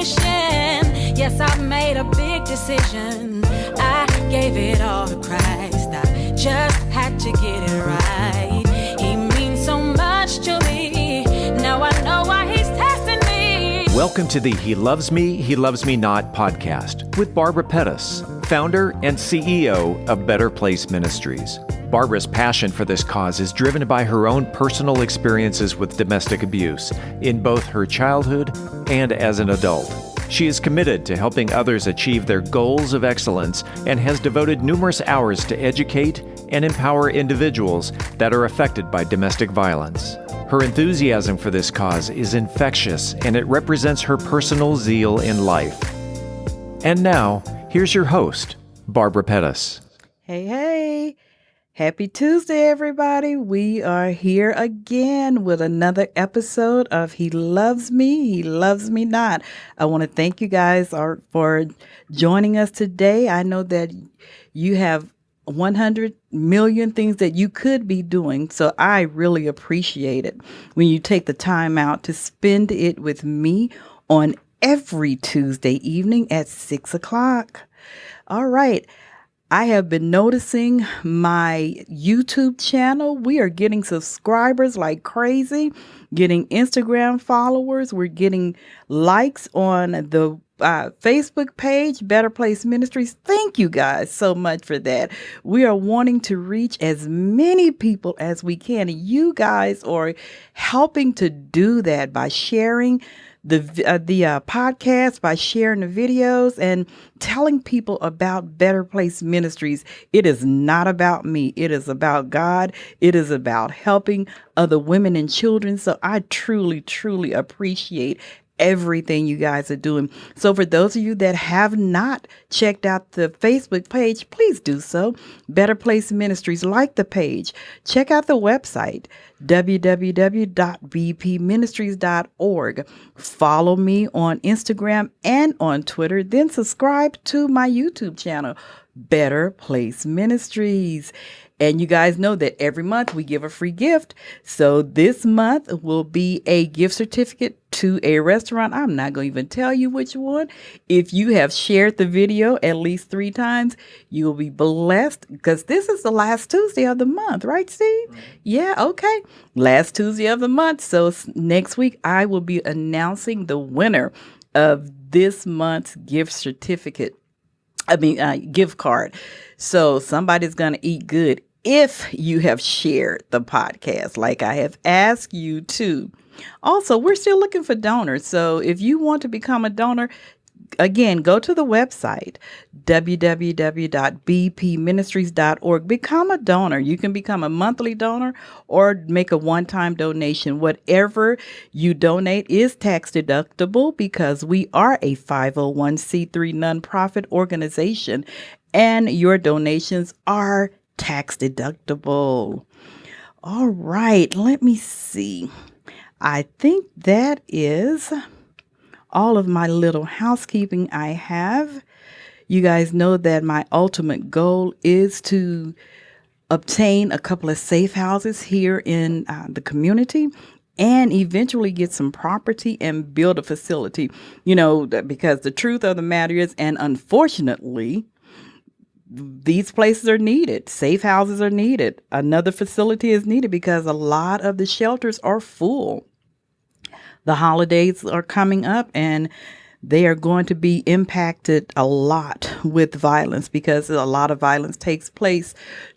Yes, I made a big decision. I gave it all to Christ. I just had to get it right. He means so much to me. Now I know why he's testing me. Welcome to the He Loves Me, He Loves Me Not podcast with Barbara Pettis, founder and CEO of Better Place Ministries. Barbara's passion for this cause is driven by her own personal experiences with domestic abuse in both her childhood and as an adult. She is committed to helping others achieve their goals of excellence and has devoted numerous hours to educate and empower individuals that are affected by domestic violence. Her enthusiasm for this cause is infectious, and it represents her personal zeal in life. And now, here's your host, Barbara Pettis. Hey. Happy Tuesday, everybody. We are here again with another episode of He Loves Me, He Loves Me Not. I want to thank you guys for joining us today. I know that you have 100 million things that you could be doing, so I really appreciate it when you take the time out to spend it with me on every Tuesday evening at 6 o'clock. All right. I have been noticing my YouTube channel. We are getting subscribers like crazy, getting Instagram followers. We're getting likes on the Facebook page, Better Place Ministries. Thank you guys so much for that. We are wanting to reach as many people as we can. You guys are helping to do that by sharing the podcast, by sharing the videos and telling people about Better Place Ministries. It is not about me. It is about God. It is about helping other women and children. So I truly, truly appreciate everything you guys are doing. So for those of you that have not checked out the Facebook page, please do so. Better Place Ministries, like the page. Check out the website, www.bpministries.org. Follow me on Instagram and on Twitter. Then subscribe to my YouTube channel, Better Place Ministries. And you guys know that every month we give a free gift. So this month will be a gift certificate to a restaurant. I'm not going to even tell you which one. If you have shared the video at least 3 times, you will be blessed, because this is the last Tuesday of the month, right, Steve? Mm-hmm. Yeah, okay. Last Tuesday of the month. So next week, I will be announcing the winner of this month's gift card. So somebody's going to eat good if you have shared the podcast like I have asked you to. Also, we're still looking for donors. So if you want to become a donor, again, go to the website, www.bpministries.org. Become a donor. You can become a monthly donor or make a one-time donation. Whatever you donate is tax deductible, because we are a 501c3 nonprofit organization, and your donations are tax deductible. All right, let me see. I think that is all of my little housekeeping I have. You guys know that my ultimate goal is to obtain a couple of safe houses here in the community, and eventually get some property and build a facility. You know, because the truth of the matter is, and unfortunately, these places are needed. Safe houses are needed. Another facility is needed because a lot of the shelters are full. The holidays are coming up, and they are going to be impacted a lot with violence, because a lot of violence takes place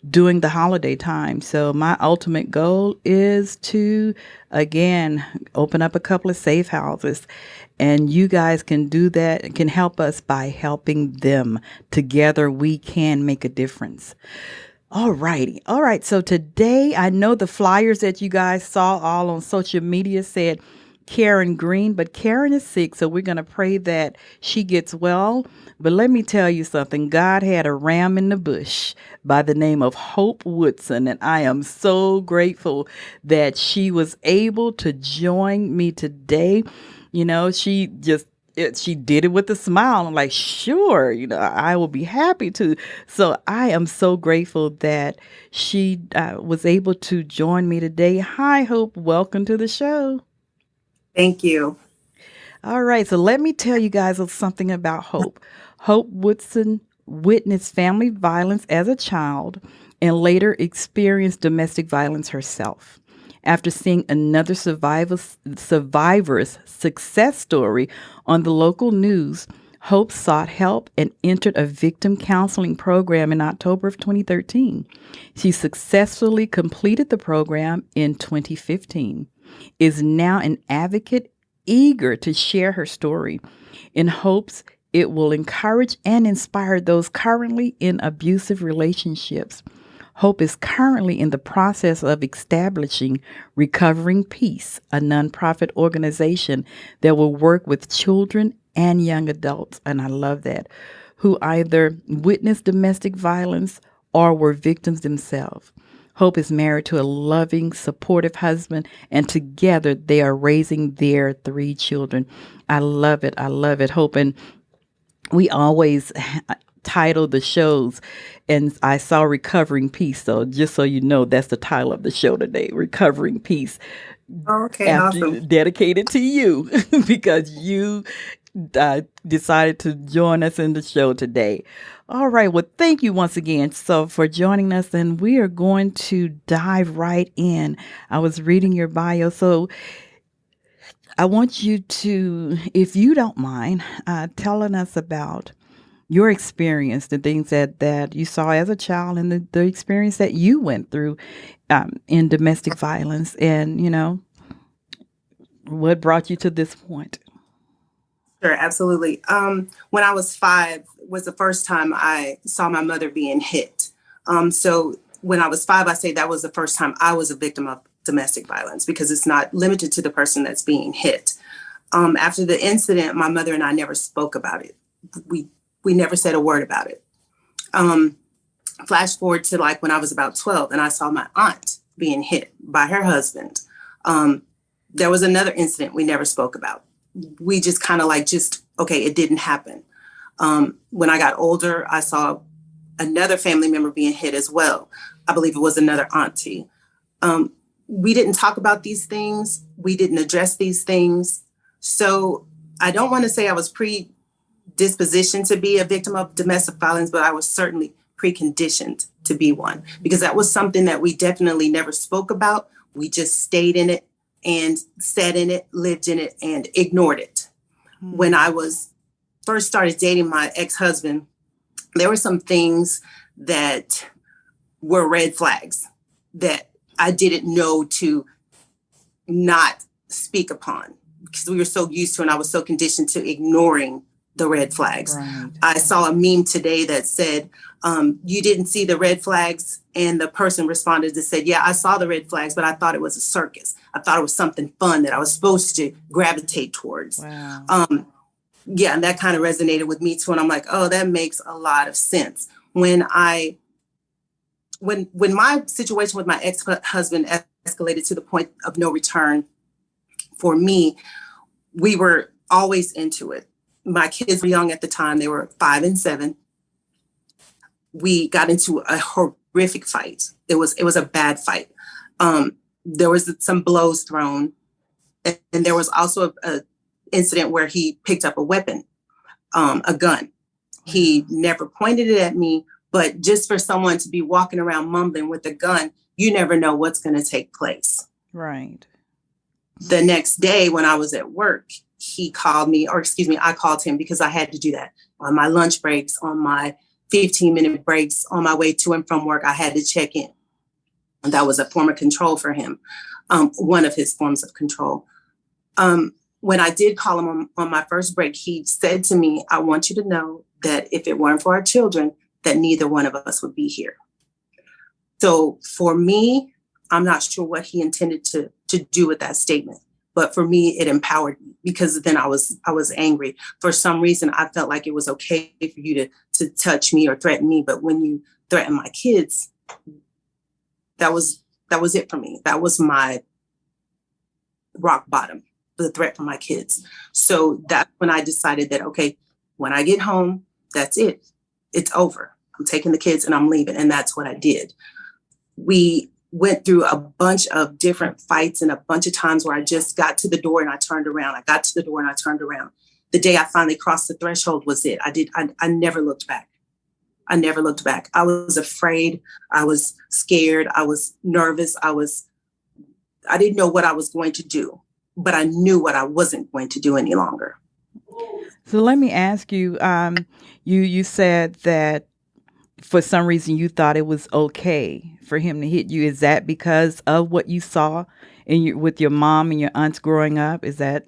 during the holiday time. So my ultimate goal is to, again, open up a couple of safe houses. And you guys can do that and can help us by helping them. Together, we can make a difference. All righty. All right. So today, I know the flyers that you guys saw all on social media said Karen Green, but Karen is sick, so we're going to pray that she gets well. But let me tell you something. God had a ram in the bush by the name of Hope Woodson, and I am so grateful that she was able to join me today. You know, she did it with a smile. I'm like, sure, I will be happy to. So I am so grateful that she was able to join me today. Hi, Hope. Welcome to the show. Thank you. All right, so let me tell you guys something about Hope. Hope Woodson witnessed family violence as a child and later experienced domestic violence herself. After seeing another survivor's success story on the local news, Hope sought help and entered a victim counseling program in October of 2013. She successfully completed the program in 2015, is now an advocate eager to share her story in hopes it will encourage and inspire those currently in abusive relationships. Hope is currently in the process of establishing Recovering Peace, a nonprofit organization that will work with children and young adults, and I love that, who either witnessed domestic violence or were victims themselves. Hope is married to a loving, supportive husband, and together they are raising their 3 children. I love it. I love it, Hope. And we always title the shows, and I saw Recovering Peace. So just so you know, that's the title of the show today, Recovering Peace. Okay, awesome. Dedicated to you because you decided to join us in the show today. All right. Well, thank you once again for joining us, and we are going to dive right in. I was reading your bio, so I want you to, if you don't mind, telling us about your experience, the things that you saw as a child, and the experience that you went through in domestic violence, and, what brought you to this point. Sure, absolutely. When I was 5 was the first time I saw my mother being hit. So when I was 5, I say that was the first time I was a victim of domestic violence, because it's not limited to the person that's being hit. After the incident, my mother and I never spoke about it. We never said a word about it. Flash forward to like when I was about 12 and I saw my aunt being hit by her husband. There was another incident we never spoke about. We just kind of okay, it didn't happen. When I got older, I saw another family member being hit as well. I believe it was another auntie. We didn't talk about these things. We didn't address these things. So I don't want to say I was predispositioned to be a victim of domestic violence, but I was certainly preconditioned to be one, because that was something that we definitely never spoke about. We just stayed in it and sat in it, lived in it, and ignored it. Mm-hmm. When I first started dating my ex-husband, there were some things that were red flags that I didn't know to not speak upon, because we were so used to, and I was so conditioned to ignoring the red flags. Right. I saw a meme today that said, you didn't see the red flags. And the person responded and said, yeah, I saw the red flags, but I thought it was a circus. I thought it was something fun that I was supposed to gravitate towards. Wow. Yeah, and that kind of resonated with me too. And I'm like, oh, that makes a lot of sense. When my situation with my ex-husband escalated to the point of no return for me, we were always into it. My kids were young at the time. They were 5 and 7. We got into a horrific fight. It was a bad fight. There was some blows thrown. And there was also a incident where he picked up a weapon, a gun. He never pointed it at me, but just for someone to be walking around mumbling with a gun, you never know what's going to take place. Right. The next day when I was at work, he called me, I called him, because I had to do that on my lunch breaks, on my 15-minute breaks, on my way to and from work. I had to check in. And that was a form of control for him, one of his forms of control. When I did call him on my first break, he said to me, I want you to know that if it weren't for our children, that neither one of us would be here. So for me, I'm not sure what he intended to do with that statement. But for me, it empowered me, because then I was angry. For some reason, I felt like it was okay for you to touch me or threaten me. But when you threaten my kids, that was it for me. That was my rock bottom, the threat from my kids. So that's when I decided that, okay, when I get home, that's it. It's over. I'm taking the kids and I'm leaving. And that's what I did. We went through a bunch of different fights and a bunch of times where I just got to the door and I turned around. I got to the door and I turned around. The day I finally crossed the threshold was it. I never looked back. I never looked back. I was afraid. I was scared. I was nervous. I didn't know what I was going to do, but I knew what I wasn't going to do any longer. So let me ask you, you said that for some reason you thought it was okay for him to hit you. Is that because of what you saw with your mom and your aunts growing up? Is that,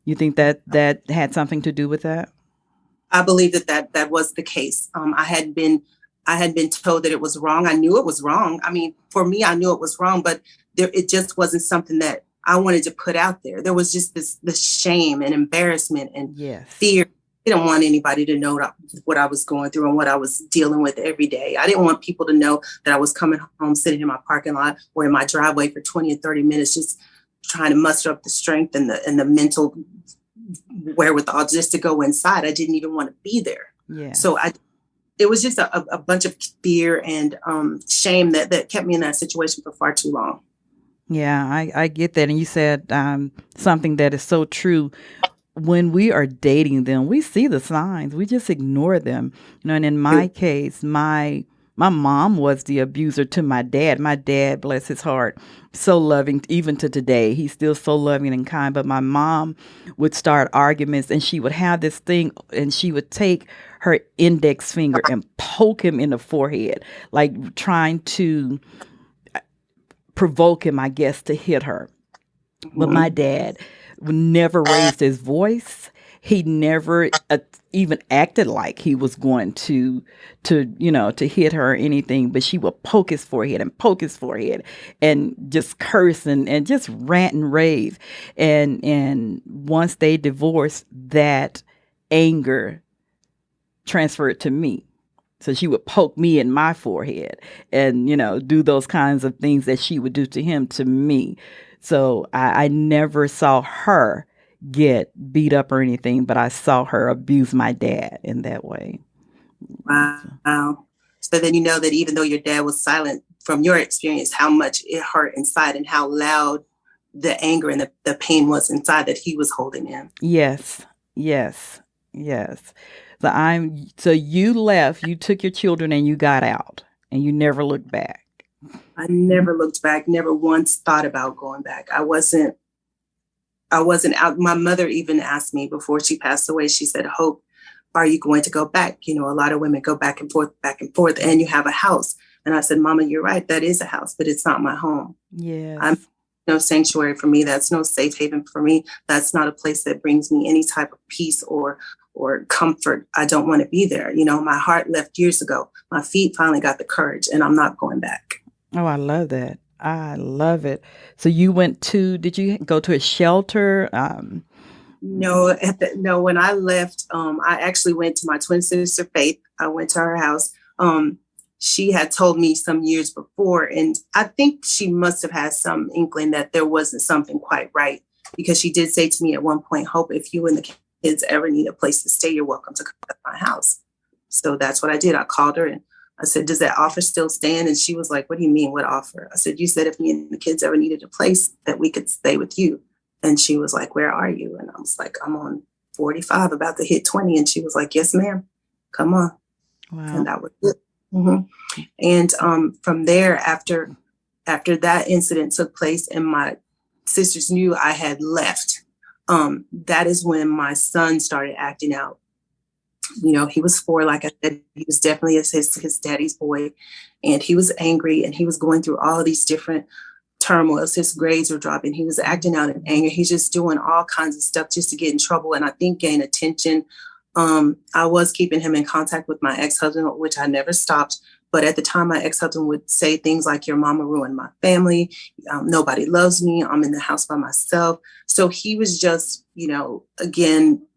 you think that had something to do with that? I believe that was the case. I had been told that it was wrong. I knew it was wrong. I mean, for me, I knew it was wrong, but it just wasn't something that I wanted to put out there. There was just this shame and embarrassment and fear. I didn't want anybody to know what I was going through and what I was dealing with every day. I didn't want people to know that I was coming home, sitting in my parking lot or in my driveway for 20 or 30 minutes, just trying to muster up the strength and the mental wherewithal just to go inside. I didn't even want to be there. Yeah. So it was just a bunch of fear and shame that kept me in that situation for far too long. Yeah, I get that. And you said something that is so true. When we are dating them, we see the signs. We just ignore them. And in my case, my mom was the abuser to my dad. My dad, bless his heart, so loving, even to today. He's still so loving and kind. But my mom would start arguments, and she would have this thing, and she would take her index finger and poke him in the forehead, like trying to provoke him, I guess, to hit her. But my dad never raised his voice. He never even acted like he was going to hit her or anything, but she would poke his forehead and just curse and just rant and rave. And once they divorced, that anger transferred to me. So she would poke me in my forehead and, do those kinds of things that she would do to him, to me. So I never saw her get beat up or anything, but I saw her abuse my dad in that way. Wow. So then you know that even though your dad was silent, from your experience, how much it hurt inside and how loud the anger and the pain was inside that he was holding in. Yes. So you left, you took your children and you got out and you never looked back. I never looked back, never once thought about going back. I wasn't out. My mother even asked me before she passed away, she said, Hope, are you going to go back? A lot of women go back and forth, and you have a house. And I said, Mama, you're right. That is a house, but it's not my home. Yes. I'm no sanctuary for me. That's no safe haven for me. That's not a place that brings me any type of peace or comfort. I don't want to be there. My heart left years ago. My feet finally got the courage, and I'm not going back. Oh, I love that. I love it. So you did you go to a shelter? No, when I left, I actually went to my twin sister, Faith. I went to her house. She had told me some years before, and I think she must have had some inkling that there wasn't something quite right, because she did say to me at one point, Hope, if you and the kids ever need a place to stay, you're welcome to come to my house. So that's what I did. I called her and I said, does that offer still stand? And she was like, what do you mean? What offer? I said, you said if me and the kids ever needed a place that we could stay with you. And she was like, where are you? And I was like, I'm on 45, about to hit 20. And she was like, yes, ma'am. Come on. Wow. And that was it. Mm-hmm. And from there, after that incident took place and my sisters knew I had left, that is when my son started acting out. He was 4, like I said, he was definitely his daddy's boy, and he was angry and he was going through all of these different turmoils. His grades were dropping. He was acting out in anger. He's just doing all kinds of stuff just to get in trouble. And I think gain attention. I was keeping him in contact with my ex-husband, which I never stopped. But at the time, my ex-husband would say things like, your mama ruined my family. Nobody loves me. I'm in the house by myself. So he was just, again,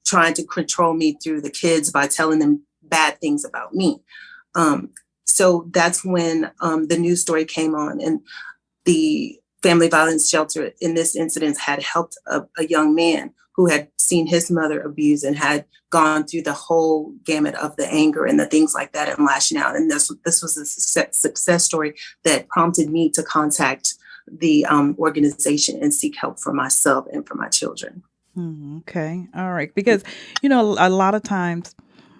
trying to control me through the kids by telling them bad things about me. So that's when the news story came on, and the family violence shelter in this incident had helped a young man who had seen his mother abused and had gone through the whole gamut of the anger and the things like that and lashing out. And this was a success story that prompted me to contact the organization and seek help for myself and for my children. Okay. All right. Because, a lot of times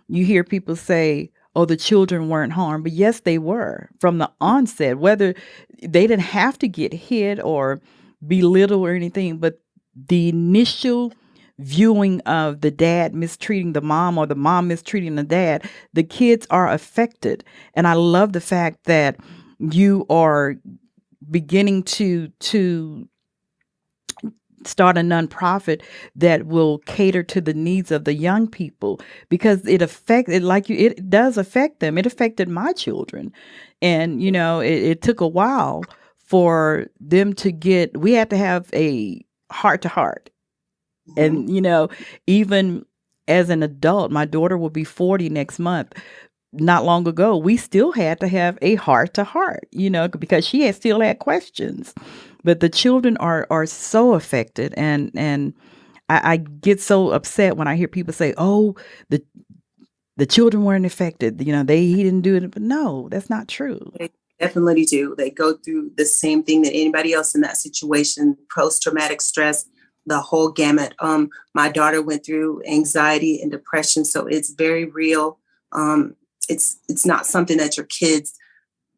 you hear people say, oh, the children weren't harmed. But yes, they were from the onset, whether they didn't have to get hit or belittled or anything. But the initial viewing of the dad mistreating the mom or the mom mistreating the dad, the kids are affected. And I love the fact that you are beginning to start a nonprofit that will cater to the needs of the young people, because it does affect them. It affected my children. And, it took a while for them we had to have a heart to heart. And, even as an adult, my daughter will be 40 next month. Not long ago, we still had to have a heart to heart, because she still had questions. But the children are so affected, and I get so upset when I hear people say, "Oh, the children weren't affected. He didn't do it." But no, that's not true. They definitely do. They go through the same thing that anybody else in that situation: post-traumatic stress, the whole gamut. My daughter went through anxiety and depression, so it's very real. It's not something that your kids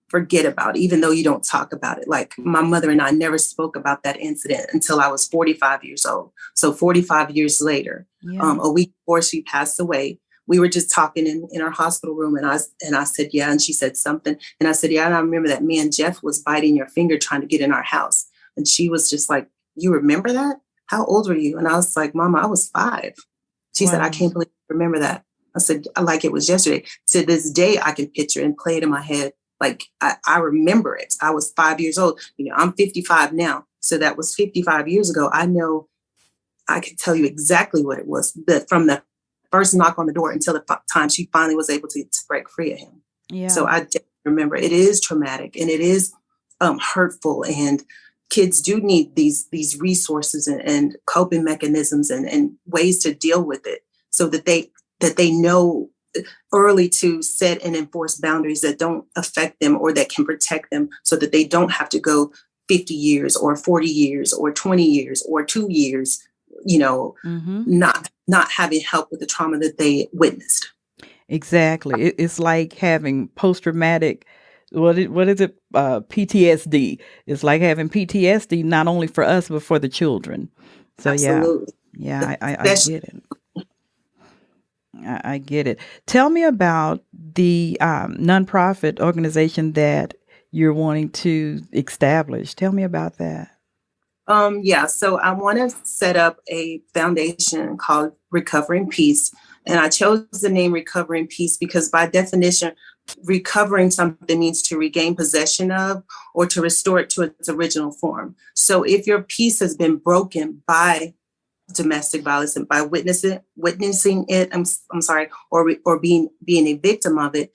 forget about, even though you don't talk about it. Like my mother and I never spoke about that incident until I was 45 years old. So 45 years later, a week before she passed away, we were just talking in our hospital room, and I said, yeah, and she said something, and I said, yeah, and I remember that man Jeff was biting your finger trying to get in our house, and she was just like, you remember that? How old were you? And I was like, Mama, I was 5. She said, I can't believe you remember that. I said, like it was yesterday. To this day, I can picture and play it in my head. Like I remember it. I was 5 years old. I'm 55 now. So that was 55 years ago. I know I can tell you exactly what it was, from the first knock on the door until the time she finally was able to break free of him. Yeah. So I remember it is traumatic, and it is hurtful, and kids do need these resources and coping mechanisms and ways to deal with it, so that they know early to set and enforce boundaries that don't affect them or that can protect them, so that they don't have to go 50 years or 40 years or 20 years or 2 years, not having help with the trauma that they witnessed. Exactly. It's like having post-traumatic, what is it? PTSD. It's like having PTSD, not only for us, but for the children. So Absolutely. Yeah, I get it. I get it. Tell me about the nonprofit organization that you're wanting to establish. Tell me about that. So I want to set up a foundation called Recovering Peace. And I chose the name Recovering Peace because by definition, recovering something means to regain possession of or to restore it to its original form. So if your peace has been broken by domestic violence and by witnessing it, or being a victim of it,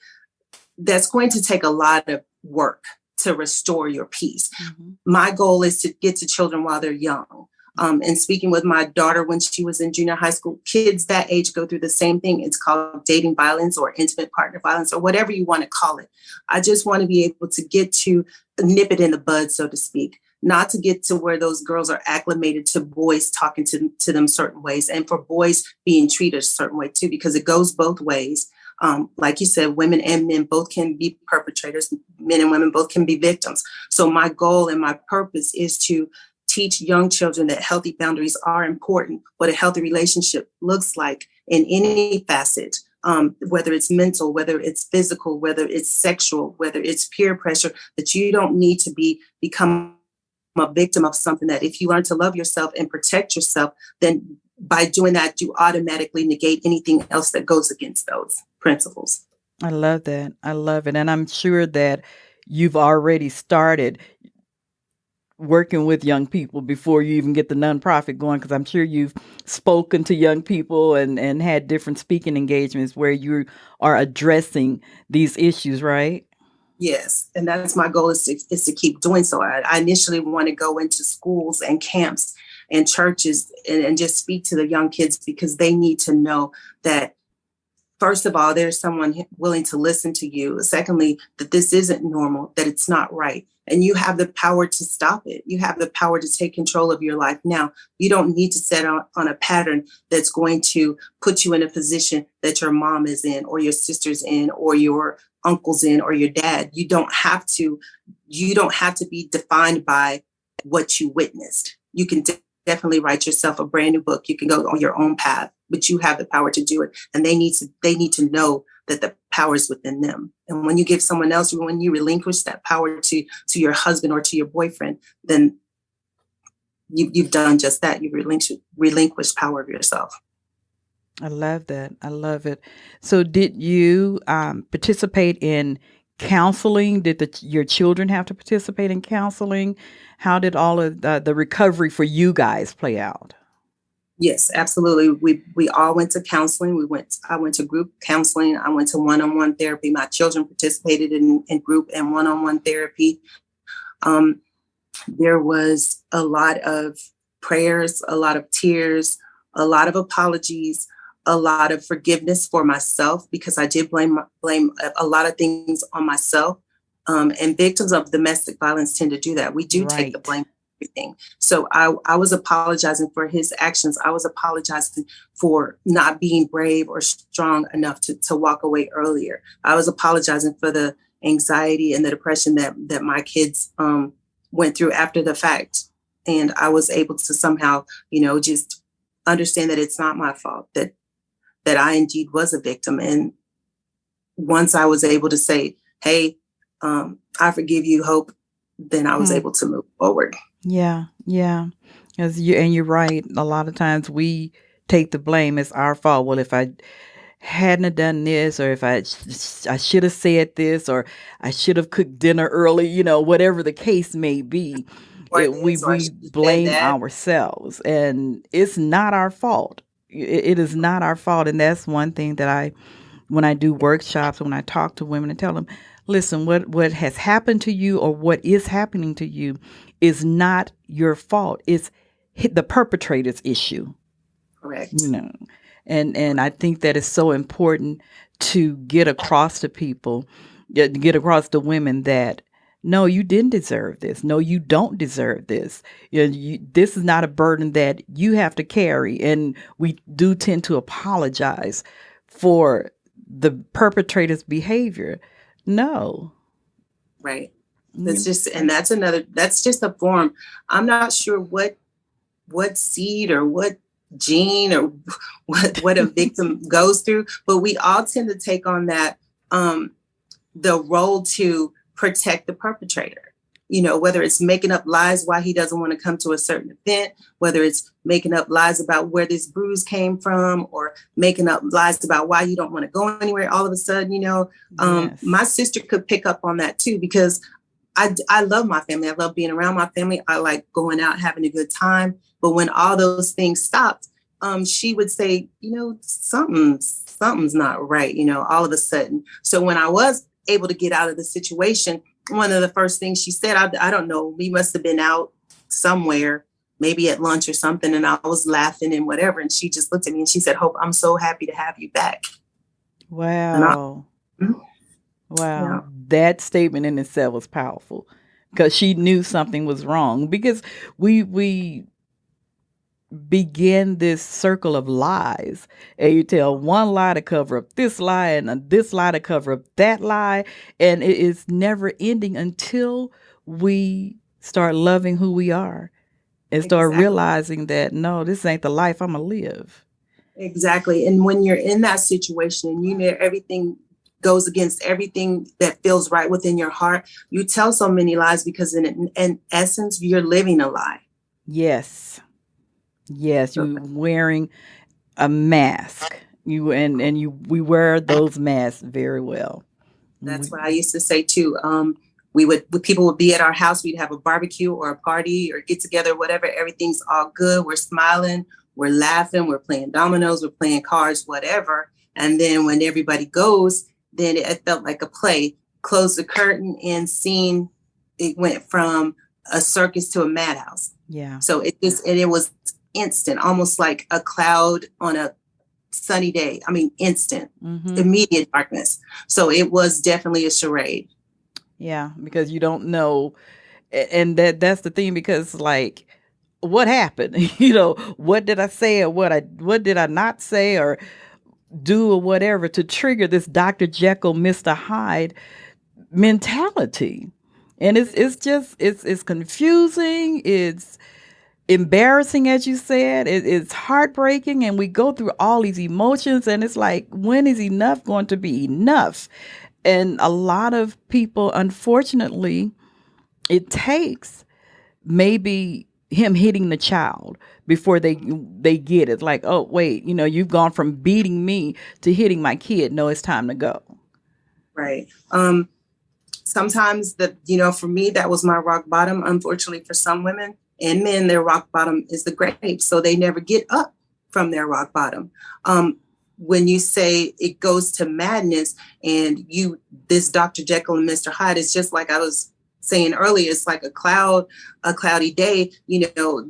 that's going to take a lot of work to restore your peace. Mm-hmm. My goal is to get to children while they're young. And speaking with my daughter when she was in junior high school, kids that age go through the same thing. It's called dating violence or intimate partner violence or whatever you want to call it. I just want to be able to get to nip it in the bud, so to speak, not to get to where those girls are acclimated to boys talking to them certain ways and for boys being treated a certain way too, because it goes both ways. Like you said, women and men both can be perpetrators. Men and women both can be victims. So my goal and my purpose is to teach young children that healthy boundaries are important, what a healthy relationship looks like in any facet, whether it's mental, whether it's physical, whether it's sexual, whether it's peer pressure, that you don't need to become a victim of something, that if you learn to love yourself and protect yourself, then by doing that, you automatically negate anything else that goes against those principles. I love that. I love it. And I'm sure that you've already started working with young people before you even get the nonprofit going, because I'm sure you've spoken to young people and had different speaking engagements where you are addressing these issues, right? Yes. And that's my goal is to keep doing so. I initially want to go into schools and camps and churches and just speak to the young kids, because they need to know that, first of all, there's someone willing to listen to you. Secondly, that this isn't normal, that it's not right. And you have the power to stop it. You have the power to take control of your life now. You don't need to set on a pattern that's going to put you in a position that your mom is in, or your sister's in, or your uncle's in, or your dad. You don't have to be defined by what you witnessed. You can definitely write yourself a brand new book. You can go on your own path, but you have the power to do it. And they need to know that the power is within them. And when you give someone else, when you relinquish that power to your husband or to your boyfriend, then you've done just that. You relinquish power of yourself. I love that. I love it. So did you participate in counseling? Did your children have to participate in counseling? How did all of the recovery for you guys play out? Yes, absolutely. We all went to counseling. I went to group counseling. I went to one-on-one therapy. My children participated in group and one-on-one therapy. There was a lot of prayers, a lot of tears, a lot of apologies, a lot of forgiveness for myself, because I did blame a lot of things on myself. And victims of domestic violence tend to do that. We do take the blame for everything. So I was apologizing for his actions. I was apologizing for not being brave or strong enough to walk away earlier. I was apologizing for the anxiety and the depression that my kids went through after the fact. And I was able to somehow, just understand that it's not my fault, that I indeed was a victim. And once I was able to say, hey, I forgive you, Hope, then I was able to move forward. Yeah. And you're right. A lot of times we take the blame as our fault. Well, if I hadn't have done this, or if I should have said this, or I should have cooked dinner early, whatever the case may be, we blame ourselves, and it's not our fault. It is not our fault. And that's one thing that when I do workshops, when I talk to women and tell them, listen, what has happened to you or what is happening to you is not your fault. It's the perpetrator's issue. Correct. And I think that is so important to get across to people, get across to women that, no, you didn't deserve this. No, you don't deserve this. This is not a burden that you have to carry. And we do tend to apologize for the perpetrator's behavior. No. Right. That's just a form. I'm not sure what seed or what gene or what a victim goes through, but we all tend to take on that, the role to protect the perpetrator, whether it's making up lies why he doesn't want to come to a certain event, whether it's making up lies about where this bruise came from, or making up lies about why you don't want to go anywhere all of a sudden, yes. My sister could pick up on that too, because I love my family. I love being around my family. I like going out, having a good time. But when all those things stopped, she would say, something's not right, all of a sudden. So when I was able to get out of the situation, one of the first things she said, I don't know, we must have been out somewhere, maybe at lunch or something, and I was laughing and whatever. And she just looked at me and she said, Hope, I'm so happy to have you back. Wow. Wow. Yeah. That statement in itself was powerful, because she knew something was wrong, because we begin this circle of lies, and you tell one lie to cover up this lie, and this lie to cover up that lie, and it is never ending until we start loving who we are and start realizing that, no, this ain't the life I'm gonna live. Exactly. And when you're in that situation and everything goes against everything that feels right within your heart, you tell so many lies, because in essence, you're living a lie. Yes, you're wearing a mask. We wear those masks very well. That's what I used to say too. People would be at our house. We'd have a barbecue or a party or get together, whatever. Everything's all good. We're smiling. We're laughing. We're playing dominoes. We're playing cards, whatever. And then when everybody goes, then it felt like a play. Close the curtain and scene. It went from a circus to a madhouse. Yeah. So it was instant, almost like a cloud on a sunny day. I mean, instant, immediate darkness. So it was definitely a charade. Yeah, because you don't know. And that's the thing, because like, what happened? What did I say, or what did I not say or do, or whatever, to trigger this Dr. Jekyll, Mr. Hyde mentality? And it's confusing. It's embarrassing, as you said. It's heartbreaking, and we go through all these emotions, and it's like, when is enough going to be enough? And a lot of people, unfortunately, it takes maybe him hitting the child before they get it. Like, oh, wait, you've gone from beating me to hitting my kid. No, it's time to go. Right. Sometimes for me, that was my rock bottom. Unfortunately, for some women and men, their rock bottom is the grave. So they never get up from their rock bottom. When you say it goes to madness, and this Dr. Jekyll and Mr. Hyde, it's just like I was saying earlier, it's like a cloudy day,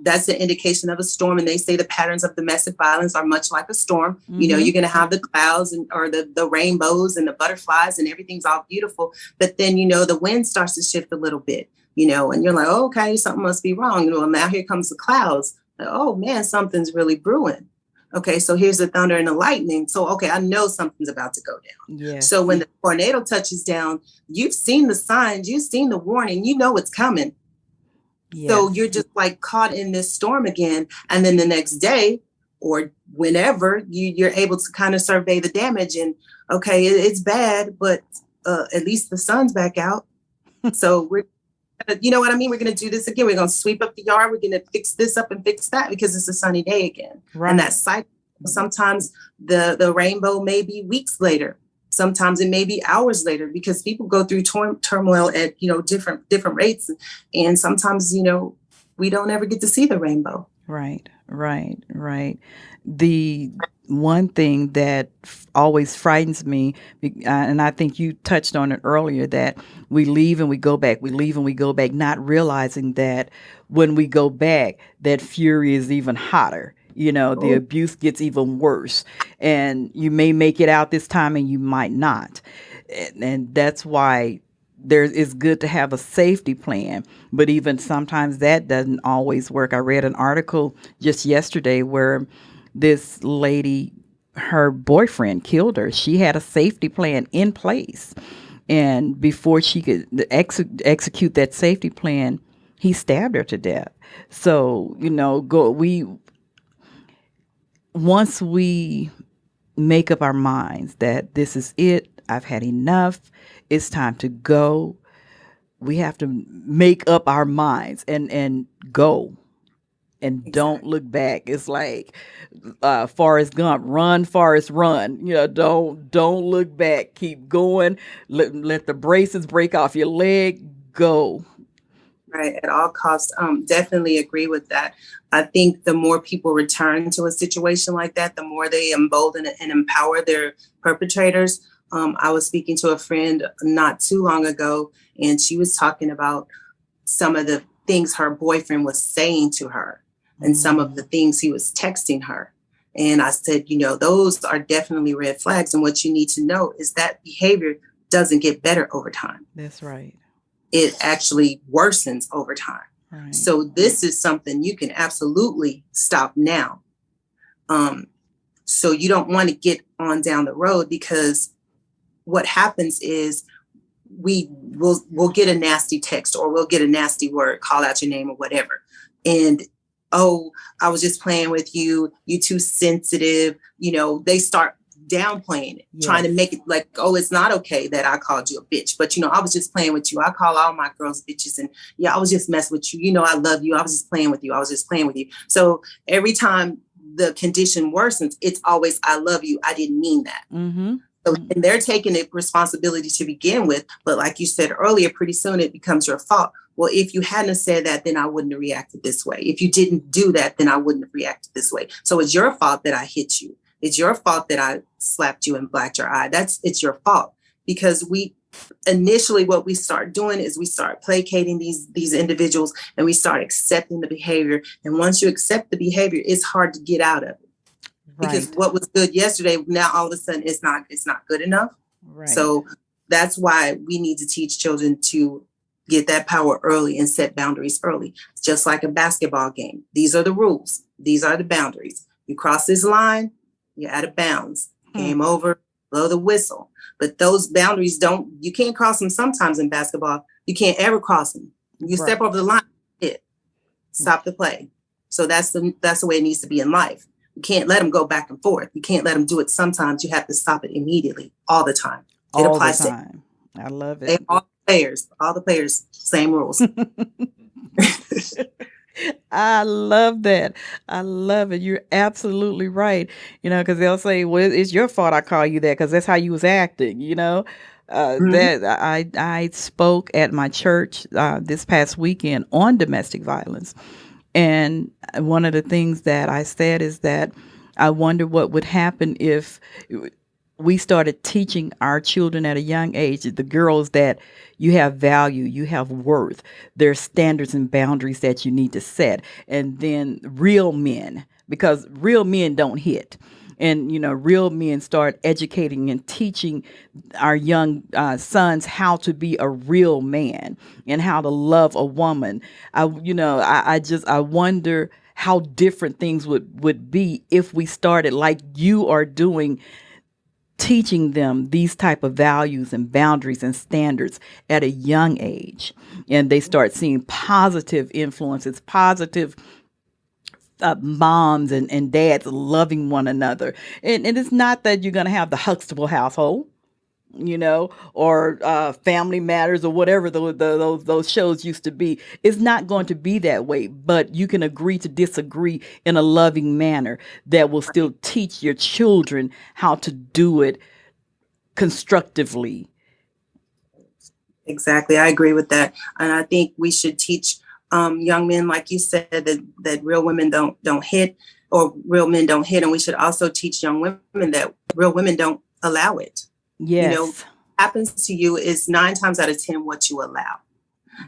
that's an indication of a storm. And they say the patterns of domestic violence are much like a storm. You're going to have the clouds or the rainbows and the butterflies, and everything's all beautiful. But then, the wind starts to shift a little bit, and you're like, oh, okay, something must be wrong. Now here comes the clouds. Like, oh man, something's really brewing. Okay, so here's the thunder and the lightning. So, okay, I know something's about to go down. Yes. So when the tornado touches down, you've seen the signs, you've seen the warning, it's coming. Yes. So you're just like caught in this storm again. And then the next day or whenever you're able to kind of survey the damage, and okay, it's bad, but at least the sun's back out. So you know what I mean? We're going to do this again. We're going to sweep up the yard. We're going to fix this up and fix that because it's a sunny day again. Right. And that cycle, sometimes the rainbow may be weeks later. Sometimes it may be hours later, because people go through turmoil at, different rates. And sometimes, we don't ever get to see the rainbow. Right. The one thing that always frightens me, and I think you touched on it earlier, that we leave and we go back, not realizing that when we go back, that fury is even hotter. The abuse gets even worse, and you may make it out this time and you might not. And that's why it's good to have a safety plan, but even sometimes that doesn't always work. I read an article just yesterday where this lady, her boyfriend killed her. She had a safety plan in place, and before she could execute that safety plan, he stabbed her to death. So, once we make up our minds that this is it, I've had enough, it's time to go, we have to make up our minds and go. And exactly. Don't look back. It's like Forrest Gump, run, Forrest, run. Don't look back. Keep going. Let the braces break off your leg. Go. Right, at all costs. Definitely agree with that. I think the more people return to a situation like that, the more they embolden and empower their perpetrators. I was speaking to a friend not too long ago, and she was talking about some of the things her boyfriend was saying to her and some of the things he was texting her. And I said, those are definitely red flags. And what you need to know is that behavior doesn't get better over time. That's right. It actually worsens over time. Right. So this is something you can absolutely stop now. So you don't want to get on down the road, because what happens is we'll get a nasty text, or we'll get a nasty word, call out your name or whatever. And, oh, I was just playing with you. You too sensitive. They start downplaying it, yes. Trying to make it like, oh, it's not okay that I called you a bitch. But, I was just playing with you. I call all my girls bitches. And yeah, I was just messing with you. I love you. I was just playing with you. So every time the condition worsens, it's always, I love you. I didn't mean that. Mm-hmm. So, and they're taking the responsibility to begin with. But like you said earlier, pretty soon it becomes your fault. Well, if you hadn't said that, then I wouldn't have reacted this way. If you didn't do that, then I wouldn't have reacted this way. So it's your fault that I hit you. It's your fault that I slapped you and blacked your eye. It's your fault, because initially what we start doing is we start placating these individuals, and we start accepting the behavior. And once you accept the behavior, it's hard to get out of it. Because Right. what was good yesterday, now all of a sudden it's not good enough. Right. So that's why we need to teach children to get that power early and set boundaries early. Just like a basketball game. These are the rules. These are the boundaries. You cross this line, you're out of bounds. Game over, blow the whistle. But those boundaries you can't cross them sometimes in basketball. You can't ever cross them. You step over the line, stop the play. So that's the way it needs to be in life. You can't let them go back and forth. You can't let them do it sometimes. You have to stop it immediately, all the time. It All the applies time. I love it. all the players, same rules. I love that. I love it. You're absolutely right. Because they'll say, well, it's your fault I call you that because that's how you was acting, that I spoke at my church this past weekend on domestic violence. And one of the things that I said is that I wonder what would happen if we started teaching our children at a young age, the girls, that you have value, you have worth. There's standards and boundaries that you need to set. And then real men, because real men don't hit. And, real men start educating and teaching our young sons how to be a real man and how to love a woman. I wonder how different things would be if we started like you are doing, teaching them these type of values and boundaries and standards at a young age. And they start seeing positive influences, positive moms and dads loving one another. And it's not that you're going to have the Huxtable household, or Family Matters or whatever those shows used to be. It's not going to be that way, but you can agree to disagree in a loving manner that will still teach your children how to do it constructively. Exactly. I agree with that. And I think we should teach young men, like you said, that real women don't hit, or real men don't hit. And we should also teach young women that real women don't allow it. Yes. What happens to you is 9 times out of 10 what you allow.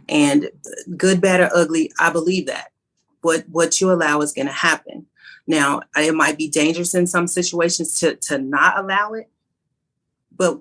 And good, bad, or ugly, I believe that. What you allow is going to happen. Now, it might be dangerous in some situations to not allow it, but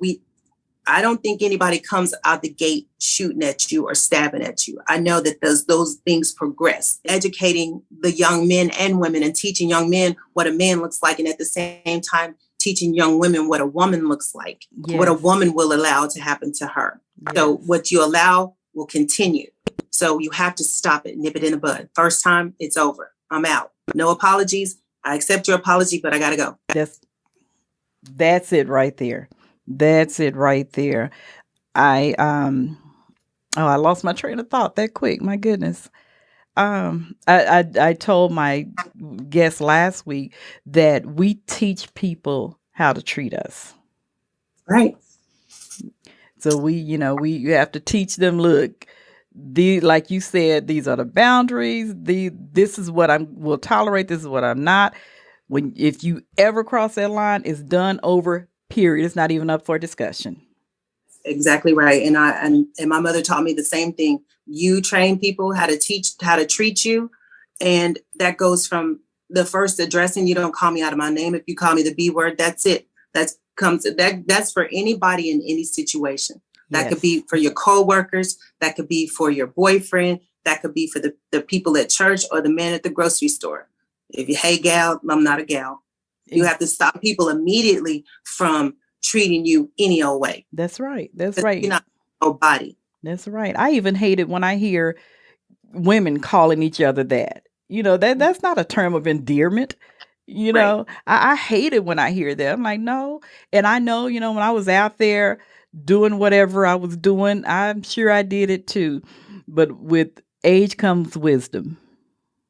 I don't think anybody comes out the gate shooting at you or stabbing at you. I know that those things progress. Educating the young men and women and teaching young men what a man looks like, and at the same time, teaching young women what a woman looks like, what a woman will allow to happen to her. Yes. So what you allow will continue. So you have to stop it, nip it in the bud. First time, it's over. I'm out. No apologies. I accept your apology, but I got to go. That's it right there. That's it right there. I lost my train of thought that quick. My goodness. I told my guest last week that we teach people how to treat us. Right. So we have to teach them, look, like you said, these are the boundaries. This is what will tolerate. This is what I'm not. If you ever cross that line, it's done, over, period. It's not even up for discussion. Exactly right. And my mother taught me the same thing. You train people how to treat you. And that goes from the first addressing. You don't call me out of my name. If you call me the B word, that's it. That's for anybody in any situation. That could be for your coworkers. That could be for your boyfriend. That could be for the people at church or the man at the grocery store. If you, hey gal, I'm not a gal. You have to stop people immediately from treating you any old way. That's right. That's right. You're not nobody. That's right. I even hate it when I hear women calling each other that. That's not a term of endearment. I hate it when I hear that. I'm like, no. And I know, when I was out there doing whatever I was doing, I'm sure I did it too. But with age comes wisdom.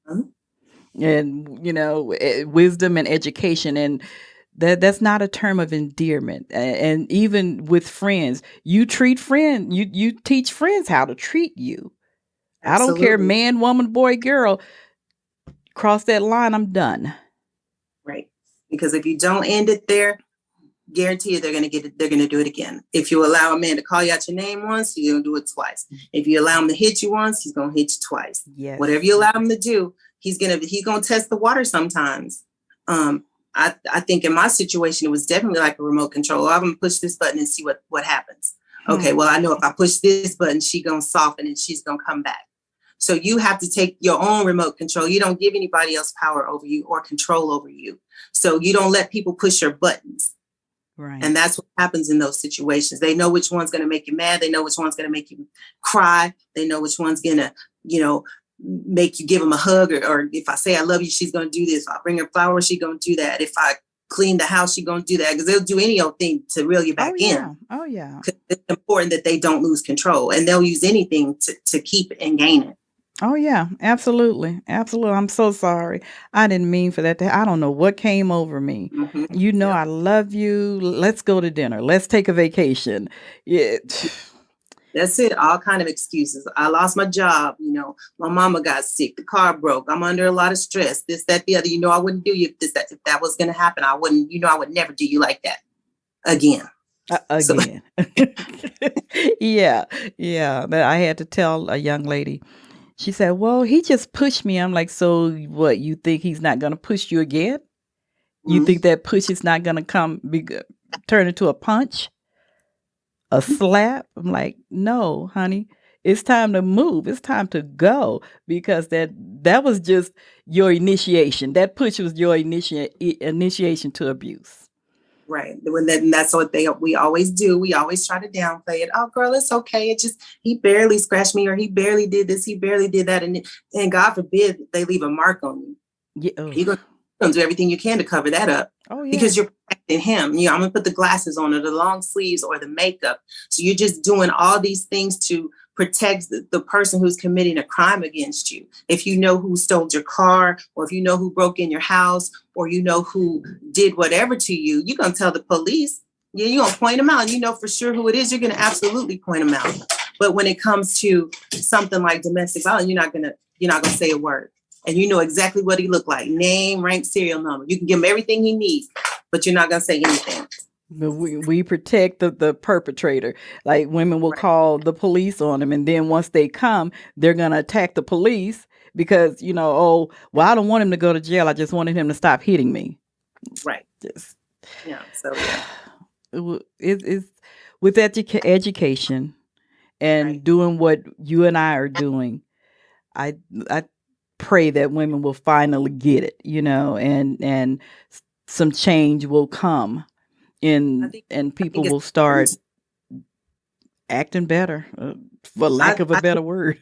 Mm-hmm. And, wisdom and education. And that's not a term of endearment. And even with friends, you teach friends how to treat you. Absolutely. I don't care, man, woman, boy, girl, cross that line, I'm done. Right. Because if you don't end it there, guarantee you they're going to get it. They're going to do it again. If you allow a man to call you out your name once, he's going to do it twice. If you allow him to hit you once, he's going to hit you twice. Yes. Whatever you allow him to do, he's going to test the water sometimes. I think in my situation, it was definitely like a remote control. I'm going to push this button and see what happens. Okay, well, I know if I push this button, she's going to soften and she's going to come back. So you have to take your own remote control. You don't give anybody else power over you or control over you. So you don't let people push your buttons. Right. And that's what happens in those situations. They know which one's going to make you mad. They know which one's going to make you cry. They know which one's going to, make you give them a hug. Or if I say I love you, she's going to do this. If I bring her flowers, she's going to do that. If I clean the house, she's going to do that. Because they'll do any old thing to reel you back in. Oh, yeah. Because it's important that they don't lose control. And they'll use anything to keep it and gain it. Oh, yeah, absolutely. Absolutely. I'm so sorry. I didn't mean for that. I don't know what came over me. Mm-hmm. I love you. Let's go to dinner. Let's take a vacation. Yeah. That's it. All kind of excuses. I lost my job. My mama got sick. The car broke. I'm under a lot of stress. This, that, the other. I wouldn't do you if that was going to happen. I wouldn't, I would never do you like that again. Again. Yeah. But I had to tell a young lady. She said, well, he just pushed me. I'm like, so what? You think he's not going to push you again? You think that push is not going to turn into a punch? A slap? I'm like, no, honey. It's time to move. It's time to go, because that was just your initiation. That push was your initiation to abuse. Right. And that's what we always do. We always try to downplay it. Oh, girl, it's okay. He barely scratched me, or he barely did this. He barely did that. And God forbid they leave a mark on you. Yeah. You're going to do everything you can to cover that up. Oh, yeah. Because you're protecting him. I'm going to put the glasses on, or the long sleeves, or the makeup. So you're just doing all these things to protect the person who's committing a crime against you. If you know who stole your car, or if you know who broke in your house, or who did whatever to you, you're going to tell the police. Yeah, you're going to point them out. And for sure who it is. You're going to absolutely point them out. But when it comes to something like domestic violence, you're not going to say a word. And you know exactly what he looked like. Name, rank, serial number. You can give him everything he needs, but you're not going to say anything. But we protect the perpetrator. Like, women will call the police on them, and then once they come, they're going to attack the police because, I don't want him to go to jail. I just wanted him to stop hitting me. Right. It's with education and doing what you and I are doing. I pray that women will finally get it, and some change will come. And people will start acting better, for lack of a better word.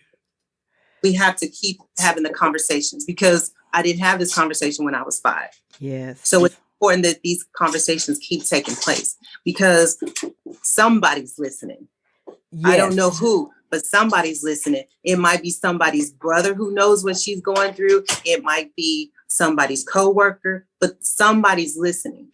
We have to keep having the conversations, because I didn't have this conversation when I was 5. Yes. So it's important that these conversations keep taking place, because somebody's listening. Yes. I don't know who, but somebody's listening. It might be somebody's brother who knows what she's going through. It might be somebody's coworker, but somebody's listening.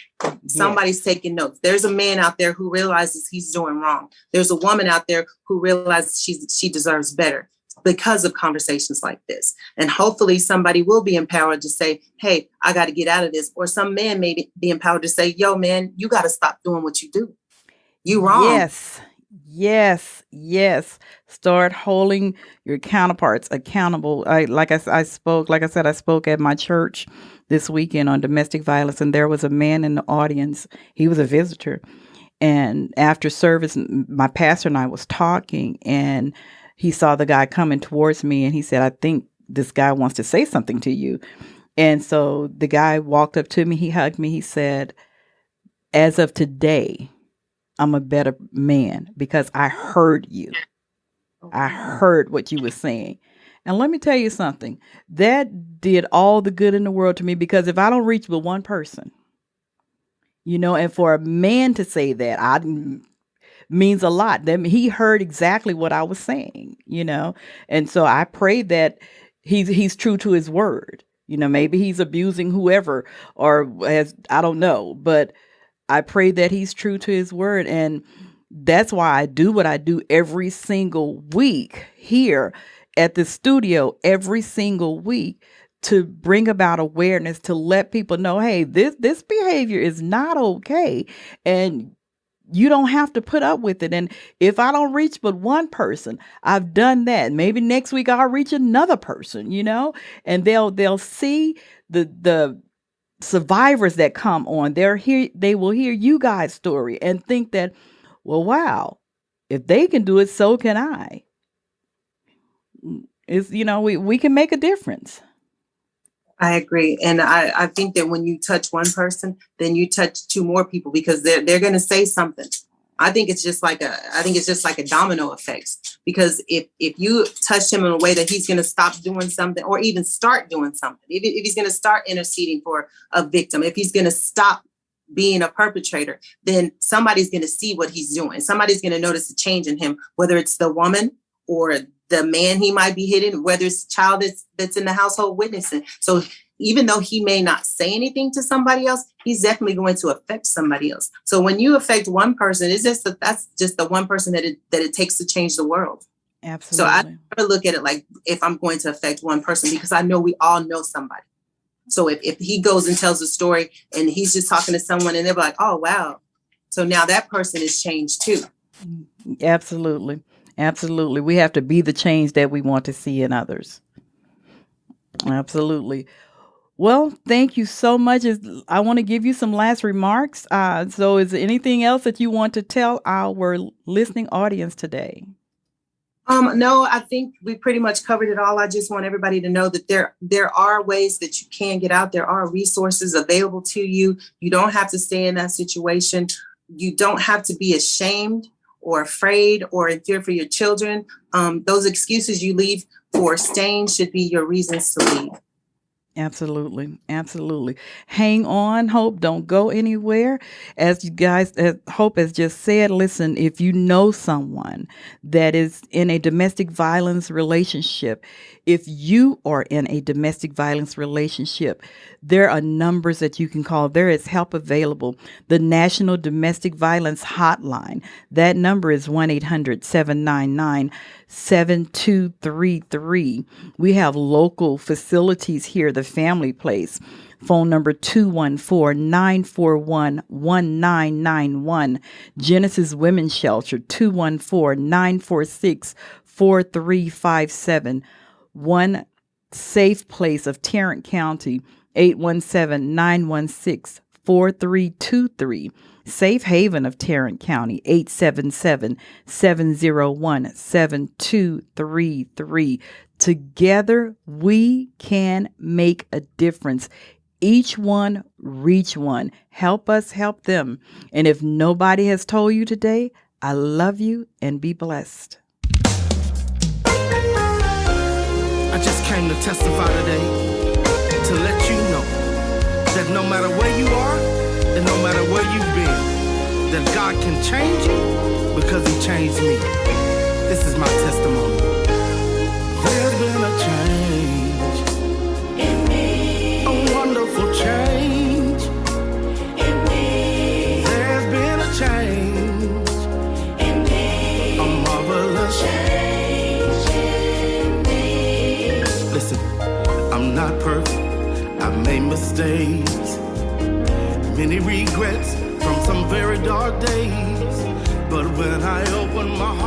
Somebody's taking notes. There's a man out there who realizes he's doing wrong. There's a woman out there who realizes she deserves better because of conversations like this. And hopefully somebody will be empowered to say, hey, I got to get out of this. Or some man may be empowered to say, yo, man, you got to stop doing what you do. You wrong. Yes. Start holding your counterparts accountable. I spoke at my church this weekend on domestic violence, and there was a man in the audience. He was a visitor. And after service, my pastor and I was talking, and he saw the guy coming towards me, and he said, I think this guy wants to say something to you. And so the guy walked up to me, he hugged me, he said, as of today, I'm a better man because I heard you. I heard what you were saying. And let me tell you something, that did all the good in the world to me, because if I don't reach but one person, and for a man to say that means a lot. That he heard exactly what I was saying, and so I pray that he's true to his word. Maybe he's abusing whoever, or I don't know, but I pray that he's true to his word. And that's why I do what I do every single week here at the studio, every single week, to bring about awareness, to let people know, hey, this behavior is not okay. And you don't have to put up with it. And if I don't reach but one person, I've done that. Maybe next week I'll reach another person, and they'll see the survivors that come on. They will hear you guys' story and think that, well, wow, if they can do it, so can I. It's, we can make a difference. I agree. And I think that when you touch one person, then you touch two more people, because they're going to say something. I think it's just like a domino effect, because if you touch him in a way that he's going to stop doing something, or even start doing something, if he's going to start interceding for a victim, if he's going to stop being a perpetrator, then somebody's going to see what he's doing. Somebody's going to notice a change in him, whether it's the woman or the man he might be hitting, whether it's child that's in the household witnessing. So even though he may not say anything to somebody else, he's definitely going to affect somebody else. So when you affect one person, that's just the one person that it takes to change the world. Absolutely. So I never look at it like, if I'm going to affect one person, because I know we all know somebody. So if he goes and tells a story and he's just talking to someone and they're like, oh, wow. So now that person is changed too. Absolutely. Absolutely. We have to be the change that we want to see in others. Absolutely. Well, thank you so much. I want to give you some last remarks. So is there anything else that you want to tell our listening audience today? No, I think we pretty much covered it all. I just want everybody to know that there are ways that you can get out. There are resources available to you. You don't have to stay in that situation. You don't have to be ashamed or afraid or in fear for your children. Those excuses you leave for staying should be your reasons to leave. Absolutely. Absolutely. Hang on, Hope. Don't go anywhere. As you guys, as Hope has just said, listen, if you know someone that is in a domestic violence relationship, if you are in a domestic violence relationship, there are numbers that you can call. There is help available. The National Domestic Violence Hotline, that number is 1-800-799-7233. We have local facilities here, the Family Place. Phone number 214-941-1991. Genesis Women's Shelter, 214-946-4357. One Safe Place of Tarrant County, 817-916-4323. Safe Haven of Tarrant County, 877-701-7233. Together, we can make a difference. Each one, reach one. Help us help them. And if nobody has told you today, I love you and be blessed. I just came to testify today to let you know that no matter where you are and no matter where you've been, that God can change you because He changed me. This is my testimony. There's been a change in me, a wonderful change in me. There's been a change in me, a marvelous change in me. Listen, I'm not perfect, I've made mistakes, many regrets from some very dark days. But when I open my heart,